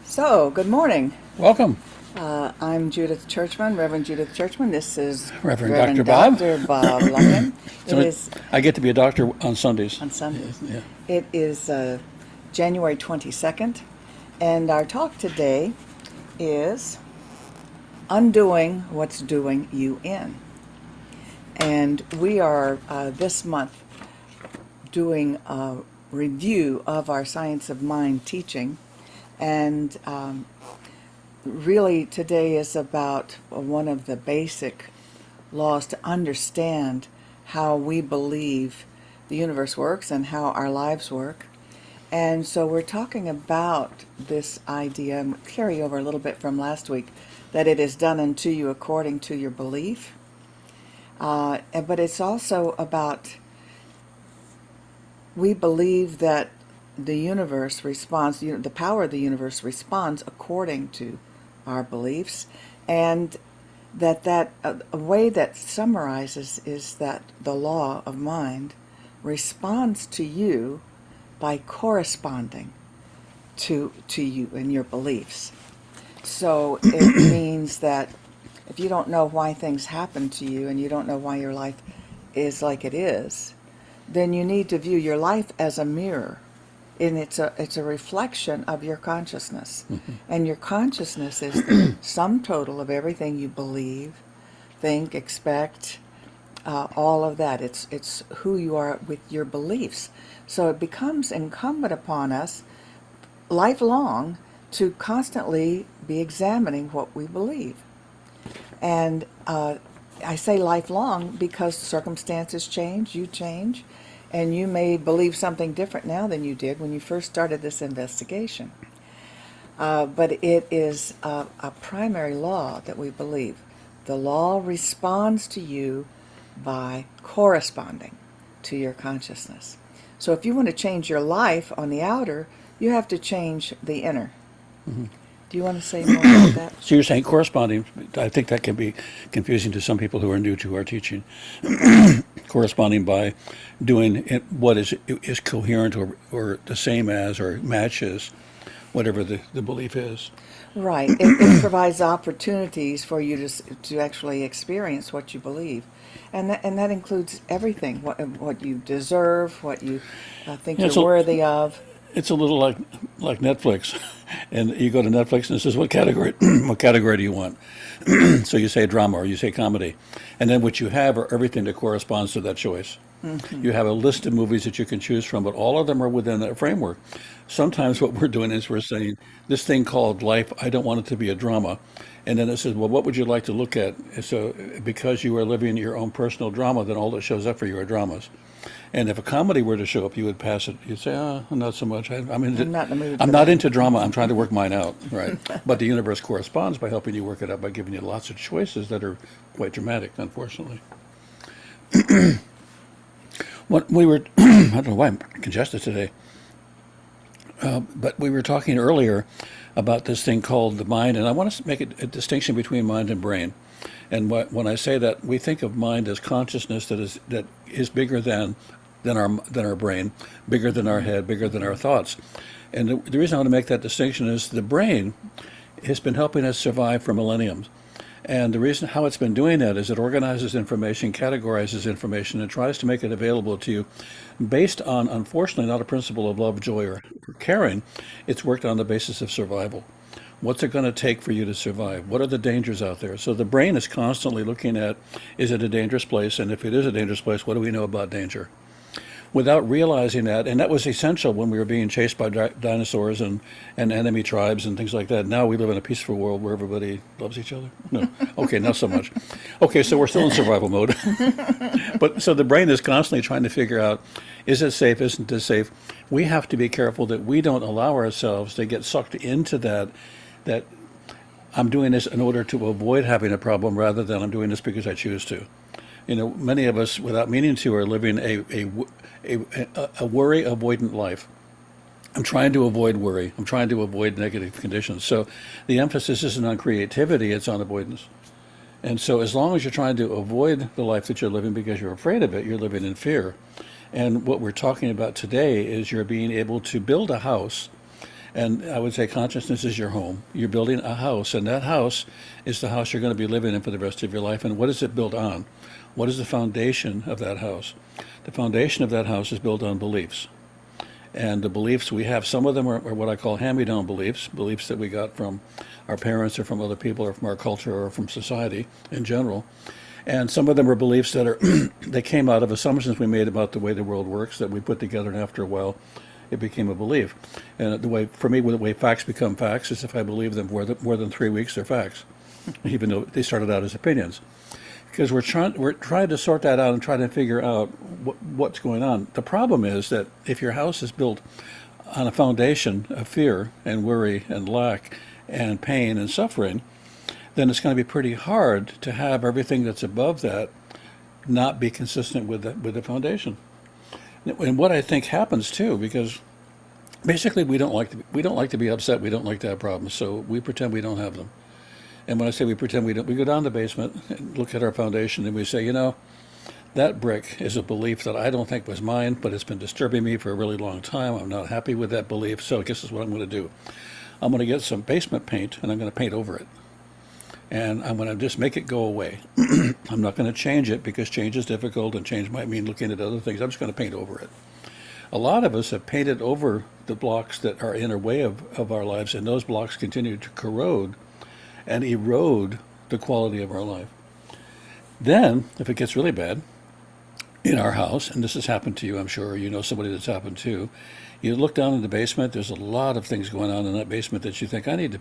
So, good morning. Welcome, I'm Judith Churchman, Reverend Judith Churchman. This is Reverend Dr. Reverend Bob. Dr. Bob Lumpkin. It So is I get to be a doctor on Sundays. on Sundays. Yeah. It is January 22nd, and our talk today is Undoing What's Doing You In. And we are this month doing a review of our Science of Mind teaching, and really today is about one of the basic laws to understand how we believe the universe works and how our lives work. And so we're talking about this idea, and carry over a little bit from last week, that it is done unto you according to your belief. But it's also about, we believe that the universe responds, the power of the universe responds according to our beliefs, and that a way that summarizes is that the law of mind responds to you by corresponding to you and your beliefs. So it means that if you don't know why things happen to you and you don't know why your life is like it is, then you need to view your life as a mirror, and it's a reflection of your consciousness. And your consciousness is the sum total of everything you believe, think, expect, all of that. It's who you are with your beliefs. So it becomes incumbent upon us lifelong to constantly be examining what we believe. And I say lifelong because circumstances change, you change, and you may believe something different now than you did when you first started this investigation. But it is a primary law that we believe. The law responds to you by corresponding to your consciousness. So if you want to change your life on the outer, you have to change the inner. Do you want to say more about that? So you're saying corresponding. I think that can be confusing to some people who are new to our teaching. Corresponding by doing what is coherent or the same as or matches whatever the belief is. Right. It provides opportunities for you to actually experience what you believe. And that includes everything, what you deserve, what you think Yeah, you're so worthy of. it's a little like Netflix, and you go to Netflix and it says what category what category do you want? So you say drama or you say comedy, and then what you have are everything that corresponds to that choice. You have a list of movies that you can choose from, but all of them are within that framework. Sometimes what we're doing is we're saying this thing called life, I don't want it to be a drama. And then it says, well, what would you like to look at? So because you are living your own personal drama, then all that shows up for you are dramas. And if a comedy were to show up, you would pass it. You'd say, oh, not so much. I'm not in the mood I'm for not that. into drama. I'm trying to work mine out, right? But the universe corresponds by helping you work it out by giving you lots of choices that are quite dramatic, unfortunately. What we were, I don't know why I'm congested today, but we were talking earlier about this thing called the mind, and I want to make a distinction between mind and brain. And when I say that, we think of mind as consciousness that is bigger than our brain, bigger than our head, bigger than our thoughts. And the reason I want to make that distinction is the brain has been helping us survive for millenniums. And the reason how it's been doing that is it organizes information, categorizes information, and tries to make it available to you based on, unfortunately, not a principle of love, joy, or caring. It's worked on the basis of survival. What's it going to take for you to survive? What are the dangers out there? So the brain is constantly looking at, is it a dangerous place? And if it is a dangerous place, what do we know about danger? Without realizing that, and that was essential when we were being chased by dinosaurs and enemy tribes and things like that. Now we live in a peaceful world where everybody loves each other. No, okay, not so much. Okay, so we're still in survival mode. But so the brain is constantly trying to figure out, is it safe, isn't it safe? We have to be careful that we don't allow ourselves to get sucked into that I'm doing this in order to avoid having a problem rather than I'm doing this because I choose to. Many of us, without meaning to, are living a worry avoidant life. I'm trying to avoid worry. I'm trying to avoid negative conditions. So the emphasis isn't on creativity, it's on avoidance. And so as long as you're trying to avoid the life that you're living because you're afraid of it, you're living in fear. And what we're talking about today is you're being able to build a house And I would say consciousness is your home. You're building a house, and that house is the house you're going to be living in for the rest of your life. And what is it built on? What is the foundation of that house? The foundation of that house is built on beliefs. And the beliefs we have, some of them are what I call hand-me-down beliefs, beliefs that we got from our parents or from other people or from our culture or from society in general. And some of them are beliefs that are they came out of assumptions we made about the way the world works that we put together, and after a while it became a belief. And the way, for me, the way facts become facts is if I believe them more than 3 weeks, they're facts, even though they started out as opinions. Because we're trying to sort that out and try to figure out what's going on. The problem is that if your house is built on a foundation of fear and worry and lack and pain and suffering, then it's going to be pretty hard to have everything that's above that not be consistent with the foundation. And what I think happens too, because basically we don't like to be upset, we don't like to have problems, so we pretend we don't have them. And when I say we pretend we don't, we go down the basement and look at our foundation and we say, that brick is a belief that I don't think was mine, but it's been disturbing me for a really long time. I'm not happy with that belief, so this is what I'm going to do. I'm going to get some basement paint and I'm going to paint over it. And I'm going to just make it go away. I'm not going to change it because change is difficult and change might mean looking at other things. I'm just going to paint over it. A lot of us have painted over the blocks that are in our way of our lives, and those blocks continue to corrode and erode the quality of our life. Then, if it gets really bad in our house, and this has happened to you, I'm sure, you know somebody that's happened to, you look down in the basement, there's a lot of things going on in that basement that you think, I need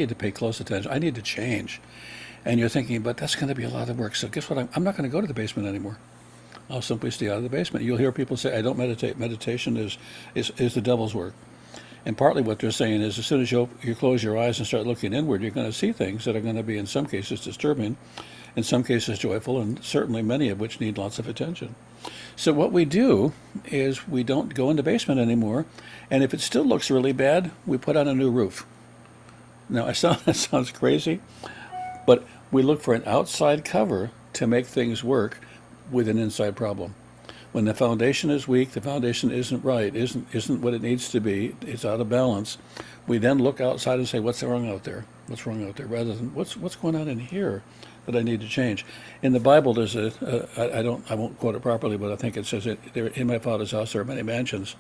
to pay close attention, I need to change. And you're thinking, but that's going to be a lot of work, so guess what, I'm not going to go to the basement anymore. I'll simply stay out of the basement. You'll hear people say, I don't meditate. Meditation is the devil's work. And partly what they're saying is as soon as you close your eyes and start looking inward, you're going to see things that are going to be in some cases disturbing, in some cases joyful, and certainly many of which need lots of attention. So what we do is we don't go in the basement anymore, and if it still looks really bad, we put on a new roof. Now, that sounds crazy, but we look for an outside cover to make things work with an inside problem. When the foundation is weak, the foundation isn't right, isn't what it needs to be, it's out of balance, we then look outside and say, what's wrong out there? What's wrong out there? Rather than, what's going on in here that I need to change? In the Bible, there's I won't quote it properly, but I think it says, in my Father's house there are many mansions.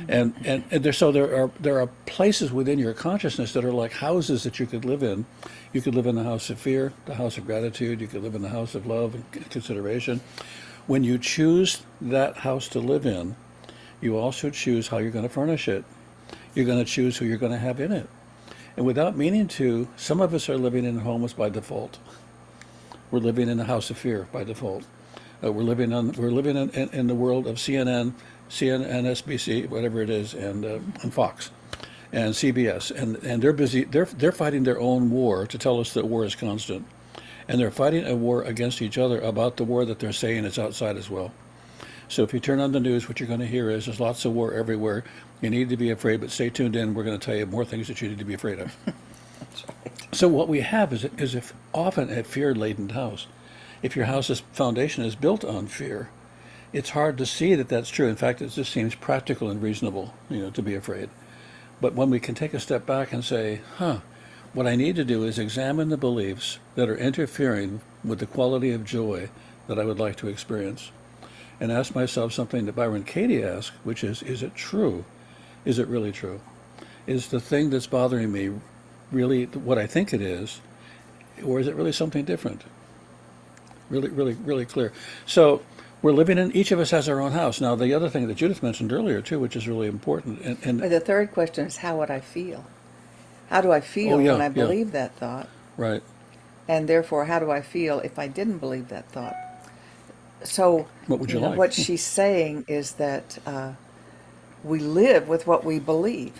And there are places within your consciousness that are like houses that you could live in. You could live in the house of fear, the house of gratitude, you could live in the house of love and consideration. When you choose that house to live in, you also choose how you're going to furnish it. You're going to choose who you're going to have in it. And without meaning to, some of us are living in homes by default. We're living in a house of fear by default. We're living in the world of CNN, SBC, whatever it is, and Fox, and CBS, and they're busy. They're fighting their own war to tell us that war is constant. And they're fighting a war against each other about the war that they're saying is outside as well. So if you turn on the news, what you're going to hear is there's lots of war everywhere. You need to be afraid, but stay tuned in. We're going to tell you more things that you need to be afraid of. That's right. So what we have is often a fear-laden house. If your house's foundation is built on fear, it's hard to see that that's true. In fact, it just seems practical and reasonable, to be afraid. But when we can take a step back and say, what I need to do is examine the beliefs that are interfering with the quality of joy that I would like to experience, and ask myself something that Byron Katie asked, which is it true? Is it really true? Is the thing that's bothering me really what I think it is, or is it really something different? Really, really, really clear. So we're living in, each of us has our own house. Now, the other thing that Judith mentioned earlier, too, which is really important. But the third question is, how would I feel? How do I feel when I believe that thought? Right. And therefore, how do I feel if I didn't believe that thought? So, what would you like? What she's saying is that we live with what we believe,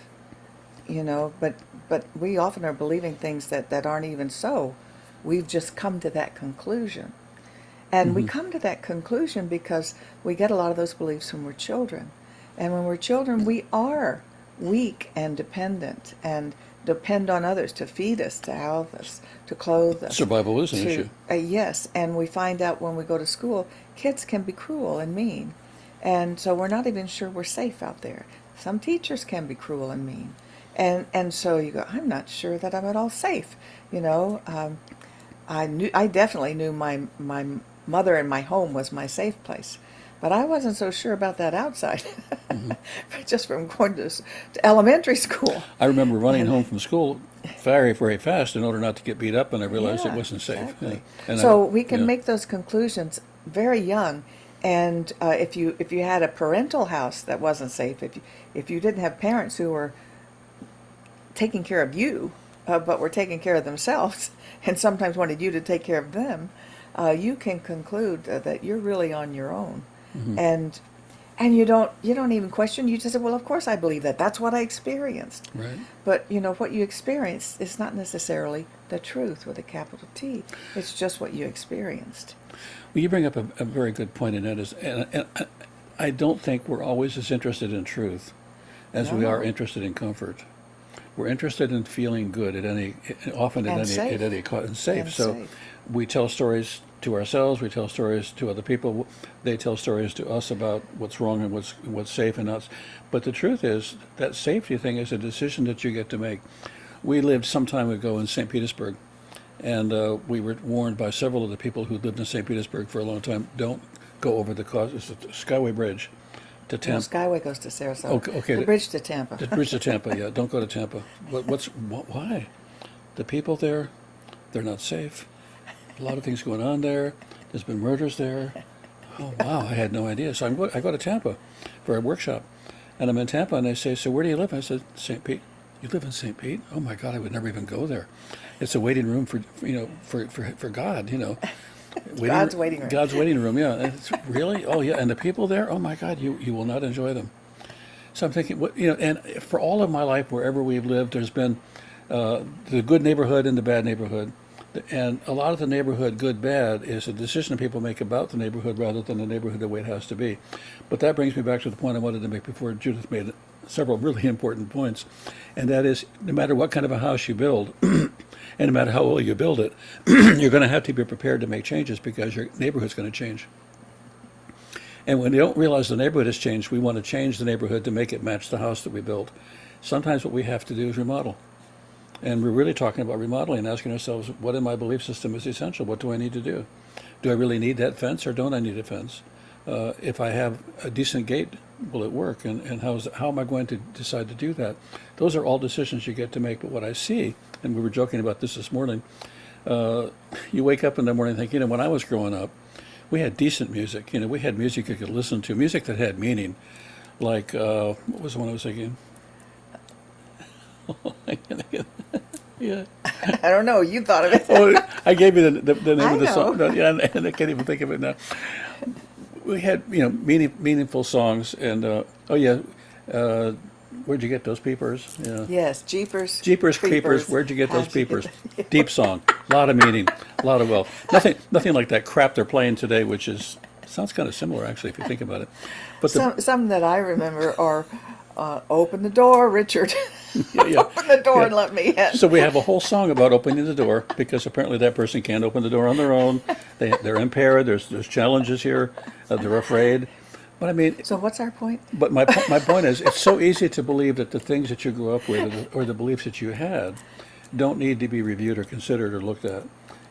but we often are believing things that aren't even so. We've just come to that conclusion. And we come to that conclusion because we get a lot of those beliefs when we're children. And when we're children, we are weak and dependent and depend on others to feed us, to house us, to clothe us. Survival is an issue. Yes, and we find out when we go to school, kids can be cruel and mean. And so we're not even sure we're safe out there. Some teachers can be cruel and mean. And so you go, I'm not sure that I'm at all safe. You know, I definitely knew my mother and my home was my safe place, but I wasn't so sure about that outside, just from going to elementary school. I remember running And home from school very, very fast in order not to get beat up, and I realized it yeah, wasn't safe. Yeah. exactly. And So we can yeah, make those conclusions very young. And if you had a parental house that wasn't safe, if you didn't have parents who were taking care of you, but were taking care of themselves, and sometimes wanted you to take care of them, you can conclude that you're really on your own, and you don't even question. You just say, "Well, of course I believe that. That's what I experienced." right. But you know what you experienced is not necessarily the truth with a capital T. It's just what you experienced. Well, you bring up a very good point, and that is, and I don't think we're always as interested in truth as we are No. interested in comfort. We're interested in feeling good at any, often And safe. at any cost, and safe. And So safe. we tell stories to ourselves. We tell stories to other people. They tell stories to us about what's wrong and what's safe and not. But the truth is that safety thing is a decision that you get to make. We lived some time ago in St. Petersburg, and we were warned by several of the people who lived in St. Petersburg for a long time, don't go over the it's the Skyway Bridge to No, Tampa. Skyway goes to Sarasota. Okay, The bridge to Tampa. The bridge to Tampa, yeah. Don't go to Tampa. Why? The people there, they're not safe. A lot of things going on there. There's been murders there. Oh, wow, I had no idea. So I go to Tampa for a workshop. And I'm in Tampa, and they say, so where do you live? I said, St. Pete. You live in St. Pete? Oh, my God, I would never even go there. It's a waiting room for God, you know. God's waiting room. God's waiting room, yeah. And it's, really? Oh, yeah. And the people there, oh, my God, you will not enjoy them. So I'm thinking, and for all of my life, wherever we've lived, there's been the good neighborhood and the bad neighborhood. And a lot of the neighborhood, good, bad, is a decision people make about the neighborhood rather than the neighborhood the way it has to be. But that brings me back to the point I wanted to make before Judith made several really important points. And that is, no matter what kind of a house you build, and no matter how well you build it, you're going to have to be prepared to make changes because your neighborhood's going to change. And when they don't realize the neighborhood has changed, we want to change the neighborhood to make it match the house that we built. Sometimes what we have to do is remodel. And we're really talking about remodeling, asking ourselves, what in my belief system is essential? What do I need to do? Do I really need that fence or don't I need a fence? If I have a decent gate, will it work? And how am I going to decide to do that? Those are all decisions you get to make. But what I see, and we were joking about this morning, you wake up in the morning thinking, when I was growing up, we had decent music. We had music you could listen to, music that had meaning. Like, what was the one I was thinking? Yeah. I don't know. You thought of it. Oh, I gave you the name I of the song. know. No, yeah, and I can't even think of it now. We had meaningful songs, and where'd you get those peepers? Yeah. Yes, Jeepers. Jeepers Creepers, where'd you get those How'd you get peepers? that? Deep song, a lot of meaning, a lot of wealth. Nothing like that crap they're playing today, which sounds kind of similar actually if you think about it. But Some that I remember are open the door, Richard. yeah. Open the door Yeah. and let me in. So we have a whole song about opening the door because apparently that person can't open the door on their own. They're impaired. There's challenges here. They're afraid. But I mean, So what's our point? but my point is, it's so easy to believe that the things that you grew up with or the beliefs that you had don't need to be reviewed or considered or looked at.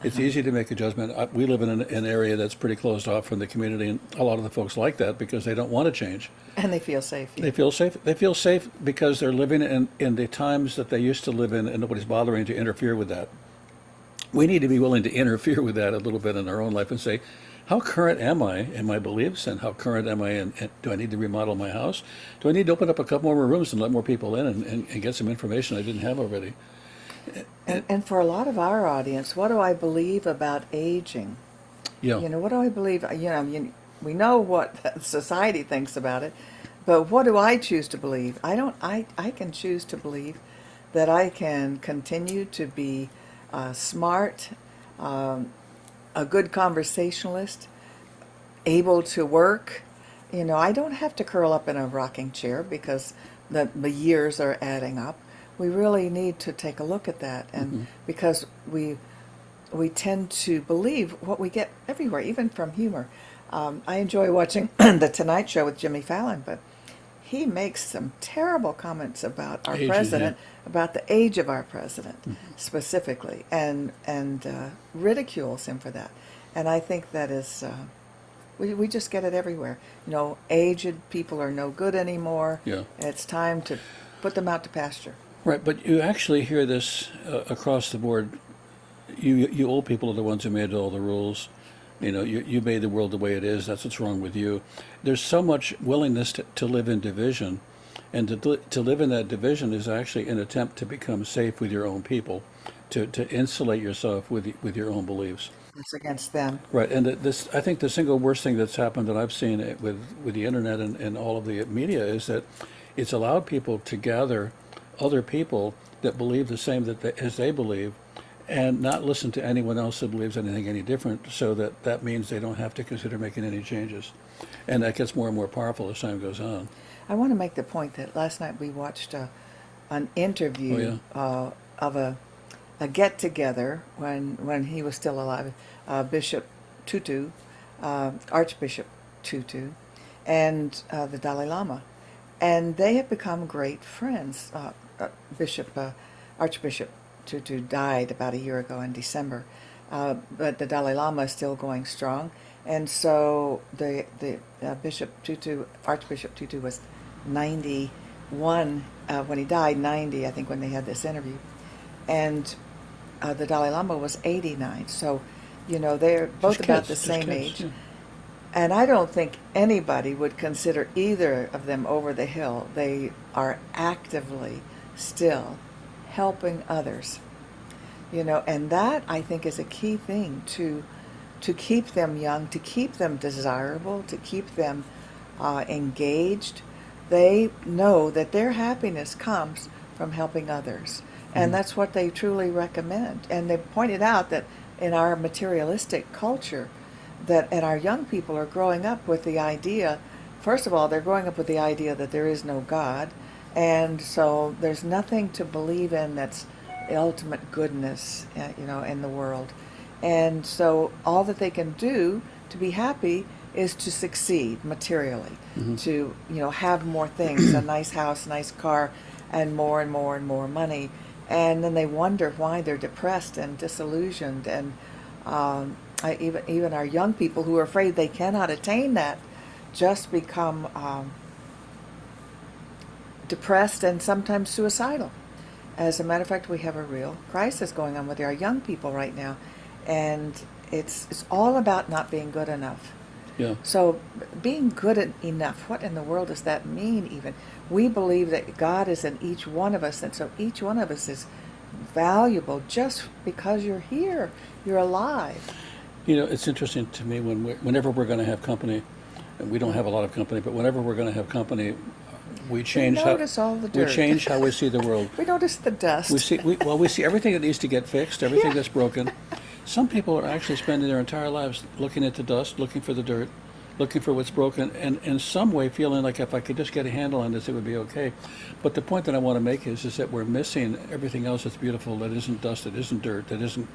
It's easy to make a judgment. We live in an area that's pretty closed off from the community, and a lot of the folks like that because they don't want to change. And they feel safe. They feel safe. They feel safe because they're living in the times that they used to live in, and nobody's bothering to interfere with that. We need to be willing to interfere with that a little bit in our own life and say, how current am I in my beliefs, and how current am I in do I need to remodel my house? Do I need to open up a couple more rooms and let more people in and get some information I didn't have already? And for a lot of our audience, what do I believe about aging? Yeah. What do I believe? We know what society thinks about it, but what do I choose to believe? I don't. I can choose to believe that I can continue to be smart, a good conversationalist, able to work. I don't have to curl up in a rocking chair because the years are adding up. We really need to take a look at that, and because we tend to believe what we get everywhere, even from humor. I enjoy watching The Tonight Show with Jimmy Fallon, but he makes some terrible comments about our Aging, president, yeah. about the age of our president specifically, and ridicules him for that. And I think that is, we just get it everywhere. You know, aged people are no good anymore. Yeah. It's time to put them out to pasture. Right, but you actually hear this across the board. You old people are the ones who made all the rules. You know, you made the world the way it is. That's what's wrong with you. There's so much willingness to live in division, and to live in that division is actually an attempt to become safe with your own people, to insulate yourself with your own beliefs. It's against them. Right, and this I think the single worst thing that's happened that I've seen with the internet and all of the media is that it's allowed people to gather other people that believe the same as they believe, and not listen to anyone else that believes anything any different. So that means they don't have to consider making any changes, and that gets more and more powerful as time goes on. I want to make the point that last night we watched an interview of a get together when he was still alive, Bishop Tutu, Archbishop Tutu, and the Dalai Lama, and they have become great friends. Archbishop Tutu died about a year ago in December, but the Dalai Lama is still going strong, and so the Archbishop Tutu was 91 when he died, 90 I think when they had this interview, and the Dalai Lama was 89. So, you know, they're both Just about kids, the just same kids, age. yeah. And I don't think anybody would consider either of them over the hill. They are actively still helping others. You know, and that I think is a key thing to keep them young, to keep them desirable, to keep them engaged. They know that their happiness comes from helping others. And that's what they truly recommend. And they pointed out that in our materialistic culture, and our young people are growing up with the idea, first of all, they're growing up with the idea that there is no God. And so there's nothing to believe in that's the ultimate goodness, you know, in the world. And so all that they can do to be happy is to succeed materially, to, you know, have more things, a nice house, nice car, and more and more and more money. And then they wonder why they're depressed and disillusioned. And even our young people who are afraid they cannot attain that just become depressed and sometimes suicidal. As a matter of fact, we have a real crisis going on with our young people right now. And it's all about not being good enough. Yeah. So being good enough, what in the world does that mean even? We believe that God is in each one of us, and so each one of us is valuable just because you're here, you're alive. You know, it's interesting to me whenever we're going to have company, and we don't have a lot of company, but whenever we're going to have company, we change notice all the dirt. we change how we see the world. We notice the dust. We see everything that needs to get fixed, everything that's broken. Some people are actually spending their entire lives looking at the dust, looking for the dirt, looking for what's broken, and in some way feeling like if I could just get a handle on this, it would be okay. But the point that I want to make is that we're missing everything else that's beautiful, that isn't dust, that isn't dirt, that isn't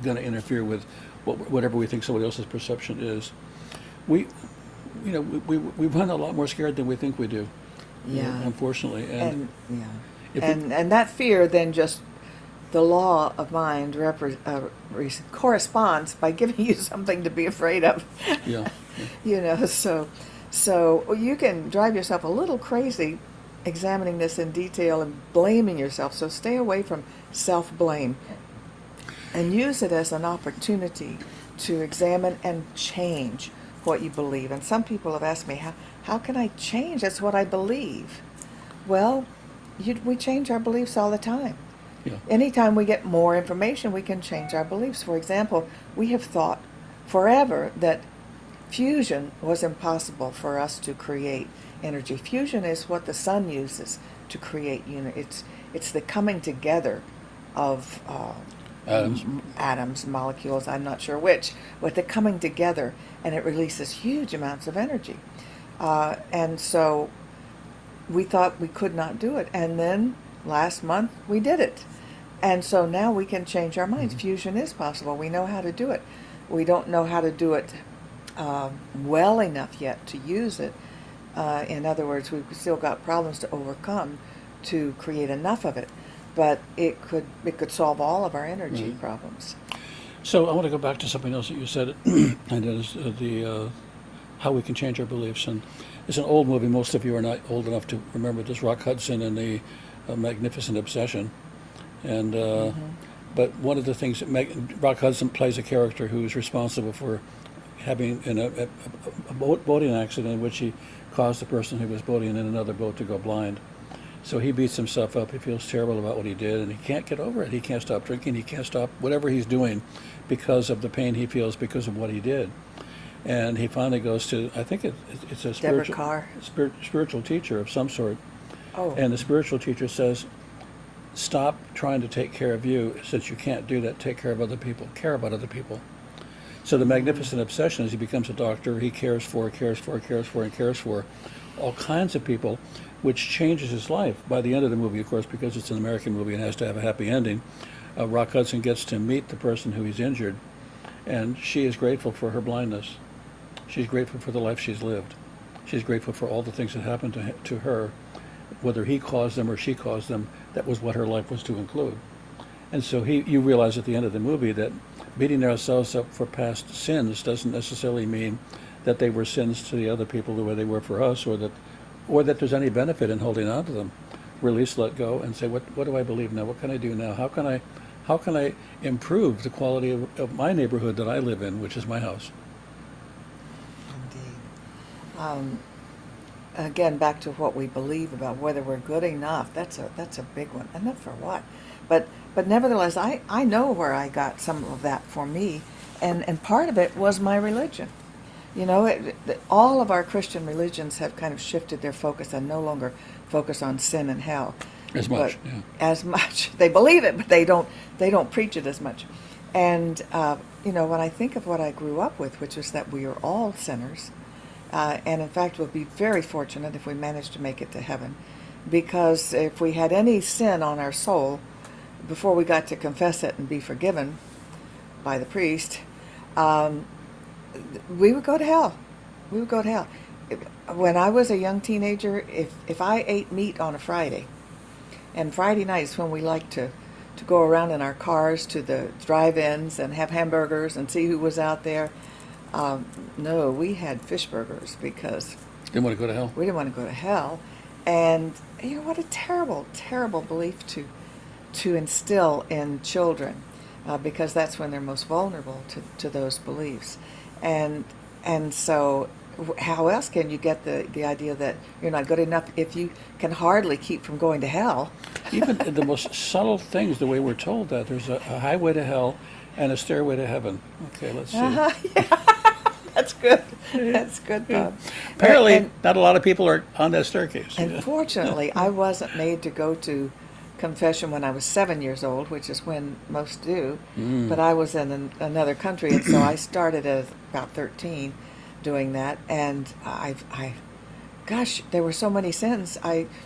going to interfere with whatever we think somebody else's perception is. We run a lot more scared than we think we do. Yeah. Unfortunately. And that fear then just the law of mind corresponds by giving you something to be afraid of. Yeah. You know, so you can drive yourself a little crazy examining this in detail and blaming yourself. So stay away from self-blame and use it as an opportunity to examine and change what you believe. And some people have asked me, how can I change? That's what I believe. Well, we change our beliefs all the time. Yeah. Anytime we get more information, we can change our beliefs. For example, we have thought forever that fusion was impossible for us to create energy. Fusion is what the sun uses to create unity. It's the coming together of atoms, molecules, I'm not sure which, but they're coming together, and it releases huge amounts of energy. And so we thought we could not do it. And then last month we did it. And so now we can change our minds. Fusion is possible. We know how to do it. We don't know how to do it well enough yet to use it. In other words, we've still got problems to overcome to create enough of it, but it could solve all of our energy problems. So I want to go back to something else that you said, and that is the how we can change our beliefs. And it's an old movie. Most of you are not old enough to remember this. Rock Hudson and the Magnificent Obsession. And but one of the things that Rock Hudson plays a character who is responsible for having a boating accident in which he caused the person who was boating in another boat to go blind. So he beats himself up. He feels terrible about what he did, and he can't get over it. He can't stop drinking. He can't stop whatever he's doing because of the pain he feels because of what he did. And he finally goes to, I think it's a Deborah Carr. spiritual teacher of some sort. Oh, And the spiritual teacher says, stop trying to take care of you. Since you can't do that, take care of other people. Care about other people. So the magnificent obsession is he becomes a doctor. He cares for all kinds of people, which changes his life. By the end of the movie, of course, because it's an American movie and has to have a happy ending, Rock Hudson gets to meet the person who he's injured, and she is grateful for her blindness. She's grateful for the life she's lived. She's grateful for all the things that happened to her, whether he caused them or she caused them. That was what her life was to include. And so you realize at the end of the movie that beating ourselves up for past sins doesn't necessarily mean that they were sins to the other people the way they were for us, or that there's any benefit in holding on to them. Release, let go, and say, what do I believe now? What can I do now? How can I improve the quality of my neighborhood that I live in, which is my house? indeed. Again, back to what we believe about whether we're good enough. That's a big one. Enough for what? But nevertheless, I know where I got some of that for me, and part of it was my religion. You know, all of our Christian religions have kind of shifted their focus and no longer focus on sin and hell. As much, But yeah. as much. They believe it, but they don't preach it as much. And when I think of what I grew up with, which is that we are all sinners, and in fact we'll be very fortunate if we manage to make it to heaven, because if we had any sin on our soul before we got to confess it and be forgiven by the priest, we would go to hell. We would go to hell. When I was a young teenager, if I ate meat on a Friday, and Friday night is when we like to go around in our cars to the drive-ins and have hamburgers and see who was out there. No, we had fish burgers because Didn't want to go to hell. we didn't want to go to hell. And what a terrible, terrible belief to instill in children, because that's when they're most vulnerable to those beliefs. And so how else can you get the idea that you're not good enough if you can hardly keep from going to hell? Even the most subtle things, the way we're told that there's a highway to hell and a stairway to heaven. Okay, let's see. That's good. That's good, Bob. Apparently, And not a lot of people are on that staircase. unfortunately, I wasn't made to go to confession when I was 7 years old, which is when most do. But I was in another country, and so I started at about 13 doing that. And gosh, there were so many sins.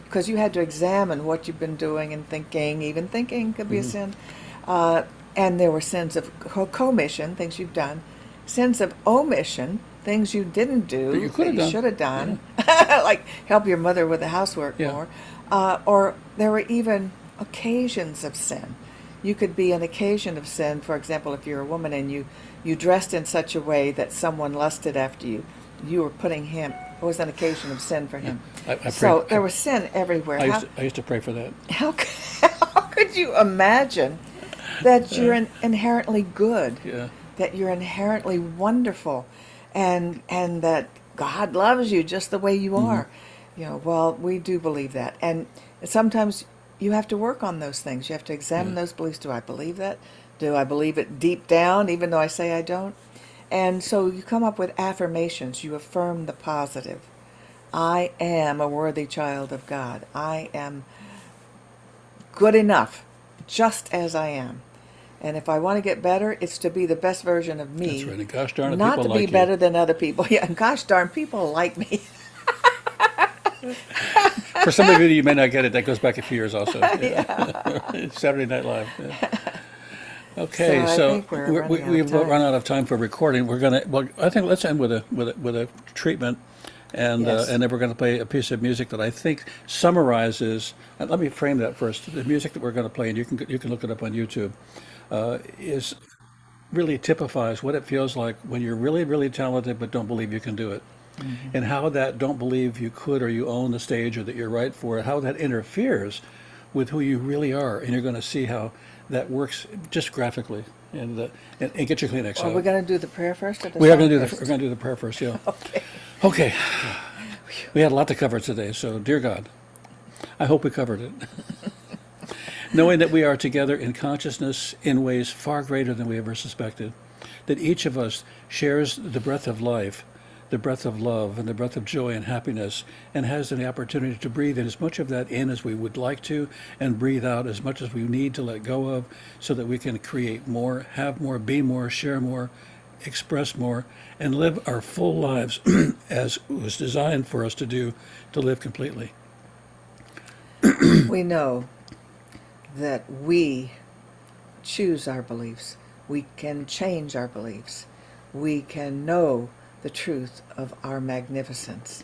Because you had to examine what you've been doing and thinking. Even thinking could be a sin. And there were sins of commission, things you've done. Sins of omission, things you didn't do That you could have that you done. should have done, like help your mother with the housework Yeah. more. Or there were even occasions of sin. You could be an occasion of sin. For example, if you're a woman and you dressed in such a way that someone lusted after you, you were putting him. It was an occasion of sin for him. I So prayed- there was sin everywhere. I used to pray for that. How could you imagine that you're inherently good? Yeah. That you're inherently wonderful, and that God loves you just the way you are. Well, we do believe that, and sometimes you have to work on those things. You have to examine those beliefs. Do I believe that? Do I believe it deep down, even though I say I don't? And so you come up with affirmations. You affirm the positive. I am a worthy child of God. I am good enough, just as I am. And if I want to get better, it's to be the best version of me. That's right. And gosh darn it, not people to like be you. better than other people. Yeah, and gosh darn, people like me. For some of you, you may not get it. That goes back a few years also. Saturday Night Live. Yeah. Okay, So I so think we're running out of we've time. run out of time for recording. We're gonna. Well, I think let's end with a treatment, Yes. and then we're going to play a piece of music that I think summarizes. Let me frame that first. The music that we're going to play, and you can look it up on YouTube, is really typifies what it feels like when you're really, really talented but don't believe you can do it. Hmm. And how that don't believe you could or you own the stage or that you're right for it, how that interferes with who you really are. And you're going to see how that works just graphically. And get your Kleenex Are we out. going to do the prayer first or the We are song going to do first? we're going to do the prayer first, yeah. Okay. Okay. We had a lot to cover today, so dear God, I hope we covered it. Knowing that we are together in consciousness in ways far greater than we ever suspected, that each of us shares the breath of life, the breath of love, and the breath of joy and happiness, and has the opportunity to breathe in as much of that in as we would like to, and breathe out as much as we need to let go of, so that we can create more, have more, be more, share more, express more, and live our full lives as it was designed for us to do, to live completely. We know that we choose our beliefs. We can change our beliefs. We can know the truth of our magnificence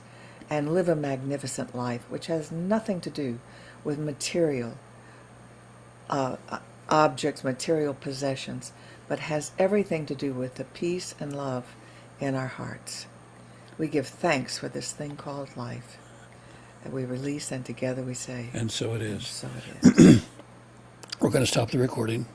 and live a magnificent life, which has nothing to do with material objects, material possessions, but has everything to do with the peace and love in our hearts. We give thanks for this thing called life that we release, and together we say, And so it and is. so it is. We're going to stop the recording.